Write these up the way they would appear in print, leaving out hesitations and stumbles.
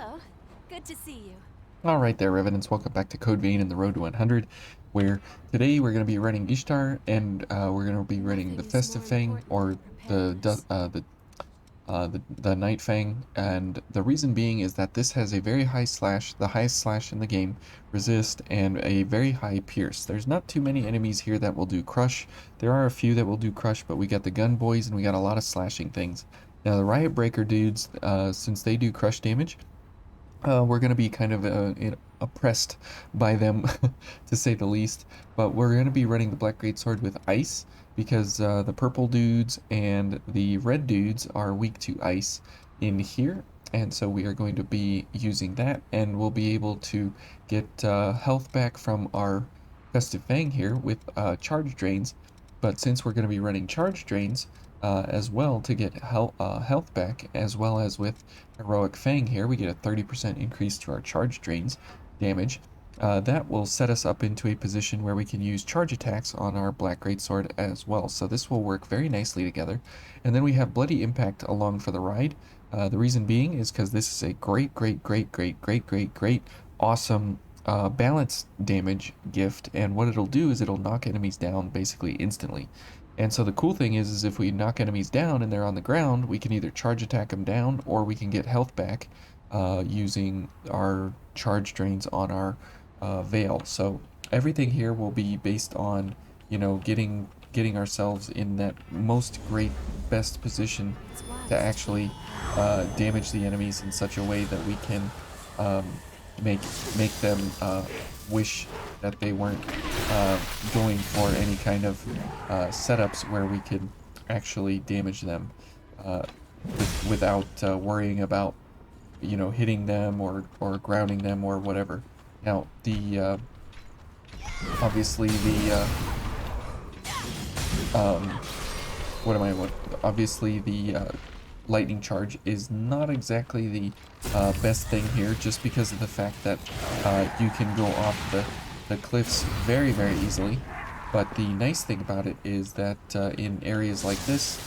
Hello. Good to see you. Alright there, Revenants, welcome back to Code Vein and the Road to 100, where today we're going to be running Ishtar, and we're going to be running the Nothing is Festive more Fang, important or than the, preparedness. the Night Fang, and the reason being is that this has a very high slash, the highest slash in the game, resist, and a very high pierce. There's not too many enemies here that will do crush. There are a few that will do crush, but we got the gun boys and we got a lot of slashing things. Now the Riot Breaker dudes, since they do crush damage, we're going to be kind of oppressed by them, to say the least. But we're going to be running the Black Greatsword with ice because the purple dudes and the red dudes are weak to ice in here. And so we are going to be using that, and we'll be able to get health back from our Festive Fang here with charge drains. But since we're going to be running charge drains as well to get health back, as well as with Heroic Fang here, we get a 30% increase to our charge drains damage. That will set us up into a position where we can use charge attacks on our Black Greatsword as well. So this will work very nicely together. And then we have Bloody Impact along for the ride. The reason being is because this is a great, awesome balance damage gift. And what it'll do is it'll knock enemies down basically instantly. And so the cool thing is if we knock enemies down and they're on the ground, we can either charge attack them down, or we can get health back using our charge drains on our Veil. So everything here will be based on, you know, getting ourselves in that best position It's to wise to actually damage the enemies in such a way that we can um, make them wish that they weren't going for any kind of setups where we could actually damage them uh, without worrying about, you know, hitting them or grounding them or whatever. Now the obviously the um, what am I what obviously the lightning charge is not exactly the best thing here, just because of the fact that you can go off the cliffs very easily. But the nice thing about it is that in areas like this,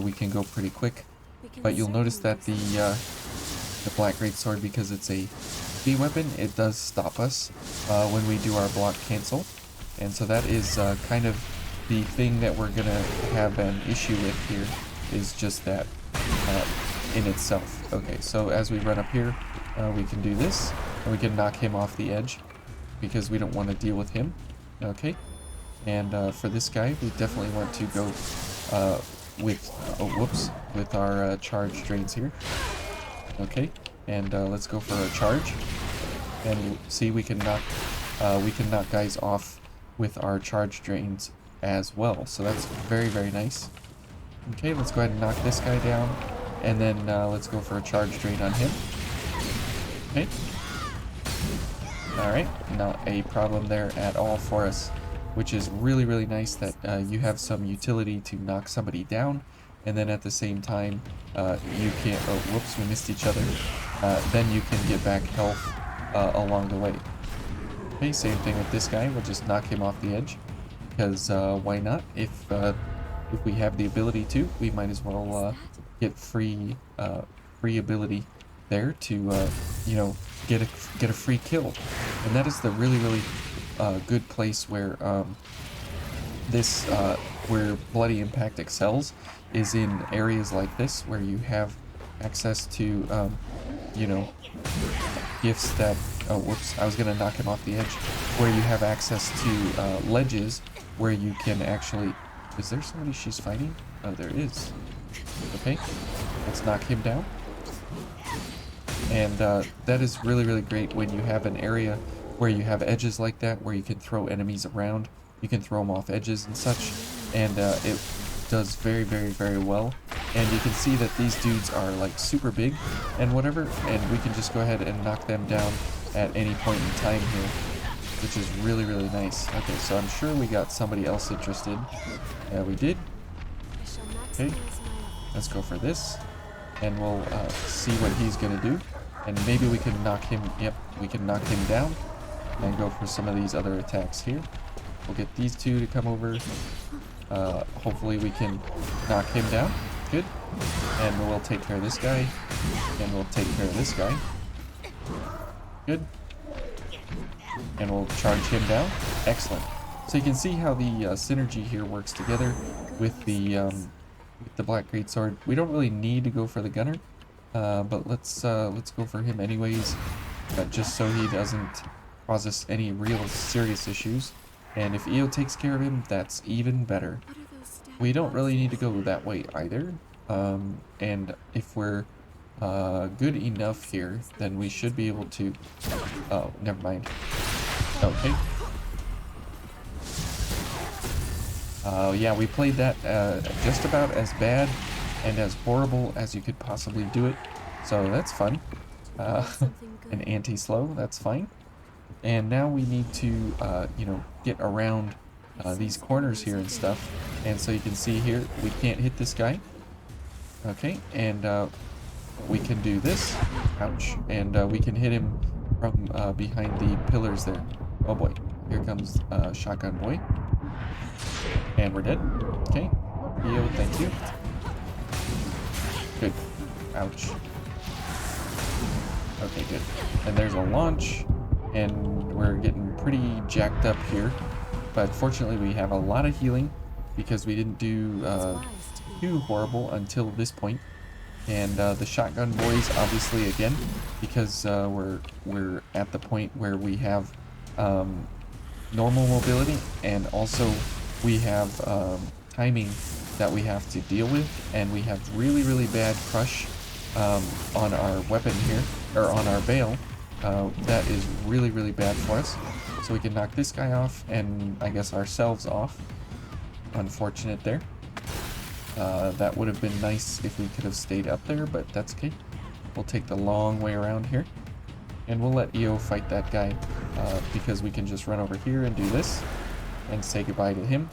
we can go pretty quick. We can But you'll notice certainly that use that. the Black Greatsword, because it's a speed weapon, it does stop us when we do our block cancel. And so that is kind of the thing that we're gonna have an issue with here, is just that in itself. Okay, so as we run up here, we can do this, and we can knock him off the edge because we don't want to deal with him. Okay, and for this guy, we definitely want to go with, oh whoops, with our charge drains here. Okay, and let's go for a charge, and see, we can knock guys off with our charge drains as well. So that's very nice. Okay, let's go ahead and knock this guy down, and then let's go for a charge drain on him. Okay. Alright, not a problem there at all for us, which is really nice that you have some utility to knock somebody down, and then at the same time, you can't, oh whoops, we missed each other, then you can get back health along the way. Okay, same thing with this guy, we'll just knock him off the edge, because why not? If we have the ability to, we might as well get free ability there to you know, get a free kill. And that is the really good place where this where Bloody Impact excels, is in areas like this where you have access to you know, gifts that, oh whoops, I was gonna knock him off the edge, where you have access to ledges where you can actually, is there somebody she's fighting? Oh, there is. Okay, let's knock him down. And that is really great when you have an area where you have edges like that, where you can throw enemies around. You can throw them off edges and such, and it does very well. And you can see that these dudes are like super big and whatever, and we can just go ahead and knock them down at any point in time here, which is really nice. Okay, so I'm sure we got somebody else interested. Yeah, we did. I shall Okay, maximize my let's go for this, and we'll see what he's gonna do, and maybe we can knock him, yep, we can knock him down, and go for some of these other attacks here. We'll get these two to come over, hopefully we can knock him down, good, and we'll take care of this guy, and we'll take care of this guy. Good. And we'll charge him down. Excellent. So you can see how the synergy here works together with the Black Greatsword. We don't really need to go for the gunner, but let's go for him anyways, just so he doesn't cause us any real serious issues. And if EO takes care of him, that's even better. What are those stagger We don't really need to boxes? go that way either. And if we're good enough here, then we should be able to... Oh, never mind. Okay. Yeah, we played that just about as bad and as horrible as you could possibly do it. So that's fun. Something An good. anti-slow, that's fine. And now we need to, you know, get around these corners here and stuff. And so you can see here, we can't hit this guy. Okay, and we can do this. Ouch. And we can hit him from behind the pillars there. Oh boy, here comes Shotgun Boy. And we're dead. Okay. EO, thank you. Good. Ouch. Okay, good. And there's a launch. And we're getting pretty jacked up here. But fortunately we have a lot of healing because we didn't do It's wise to be too horrible until this point. And the shotgun boys, obviously, again, because we're at the point where we have normal mobility, and also we have timing that we have to deal with, and we have really bad crush on our weapon here, or on our veil. That is really bad for us. So we can knock this guy off, and I guess ourselves off. Unfortunate there. That would have been nice if we could have stayed up there, but that's okay. We'll take the long way around here. And we'll let EO fight that guy, because we can just run over here and do this, and say goodbye to him,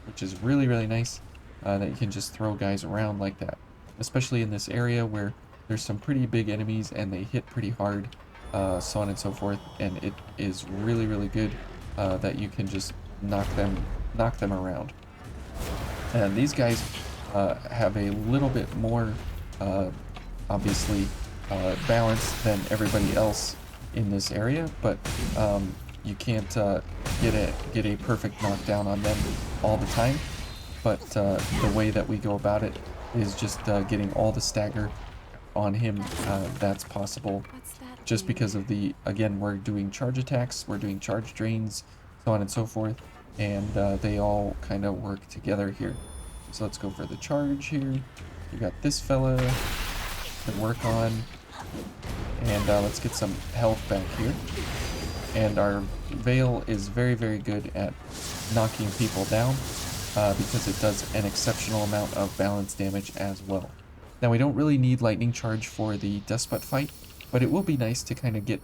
which is really nice, that you can just throw guys around like that. Especially in this area where there's some pretty big enemies and they hit pretty hard, so on and so forth, and it is really good that you can just knock them around. And these guys have a little bit more, obviously, balance than everybody else in this area, but you can't get a perfect knockdown on them all the time. But the way that we go about it is just getting all the stagger on him. That's possible What's that just thing? because of the, again, we're doing charge attacks, we're doing charge drains, so on and so forth, and they all kind of work together here. So let's go for the charge here. We got this fella to work on, and let's get some health back here. And our veil is very good at knocking people down, because it does an exceptional amount of balance damage as well. Now we don't really need lightning charge for the despot fight, but it will be nice to kind of get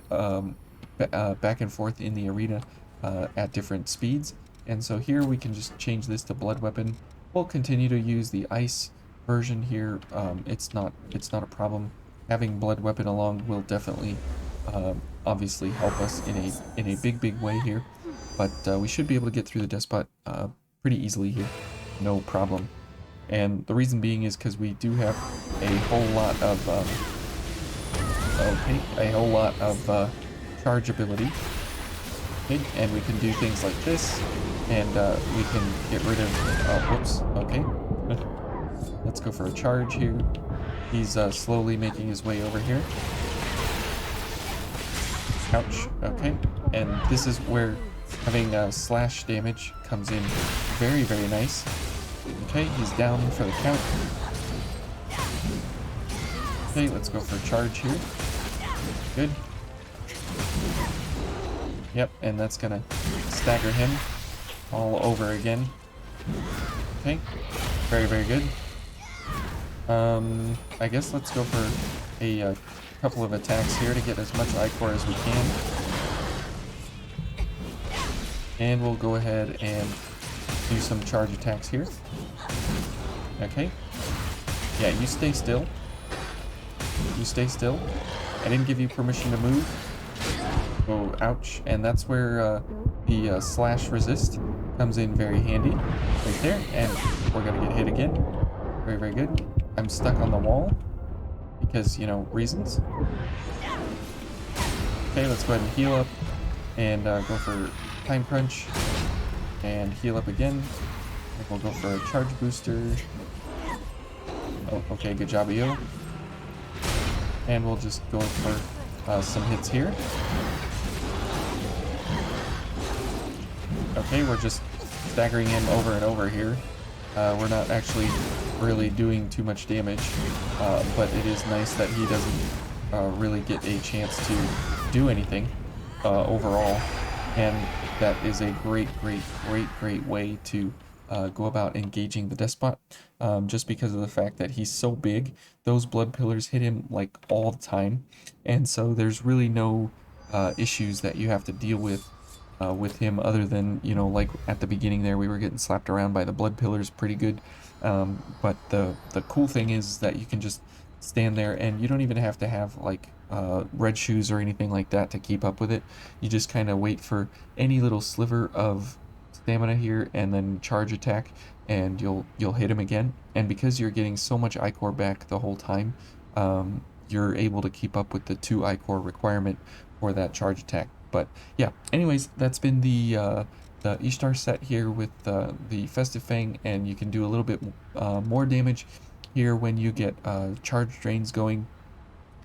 back and forth in the arena at different speeds. And so here we can just change this to blood weapon. We'll continue to use the ice version here. It's not a problem. Having blood weapon along will definitely obviously help us in a big way here. But we should be able to get through the despot pretty easily here, no problem. And the reason being is because we do have a whole lot of charge ability. Okay, and we can do things like this, and we can get rid of, whoops, okay. Let's go for a charge here. He's slowly making his way over here. Ouch, okay. And this is where having slash damage comes in very nice. Okay, he's down for the count. Okay, let's go for a charge here. Good. Yep, and that's gonna stagger him all over again. Okay, very good. I guess let's go for a couple of attacks here to get as much ichor as we can. And we'll go ahead and do some charge attacks here. Okay. Yeah, you stay still. You stay still. I didn't give you permission to move. Oh, ouch. And that's where the slash resist comes in very handy. Right there. And we're going to get hit again. Very good. I'm stuck on the wall because, you know, reasons. Okay, let's go ahead and heal up and go for time crunch and heal up again. And we'll go for a charge booster. Oh, okay, good job, you. And we'll just go for some hits here. Okay, we're just staggering him over and over here. We're not actually really doing too much damage, but it is nice that he doesn't really get a chance to do anything overall. And that is a great way to go about engaging the Despot, just because of the fact that he's so big. Those blood pillars hit him like all the time, and so there's really no issues that you have to deal with him, other than, you know, like at the beginning there we were getting slapped around by the blood pillars pretty good. But the cool thing is that you can just stand there and you don't even have to have like red shoes or anything like that to keep up with it. You just kind of wait for any little sliver of stamina here and then charge attack, and you'll hit him again. And because you're getting so much ichor back the whole time, you're able to keep up with the 2 ichor requirement for that charge attack. But yeah, anyways, that's been the Ishtar set here with the Festive Fang, and you can do a little bit more damage here when you get charge drains going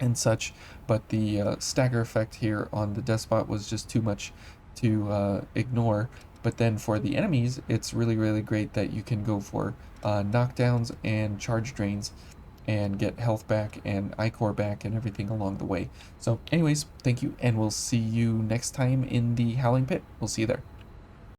and such. But the stagger effect here on the Despot was just too much to ignore. But then for the enemies, it's really great that you can go for knockdowns and charge drains and get health back and ichor back and everything along the way. So anyways, thank you, and we'll see you next time in the Howling Pit. We'll see you there.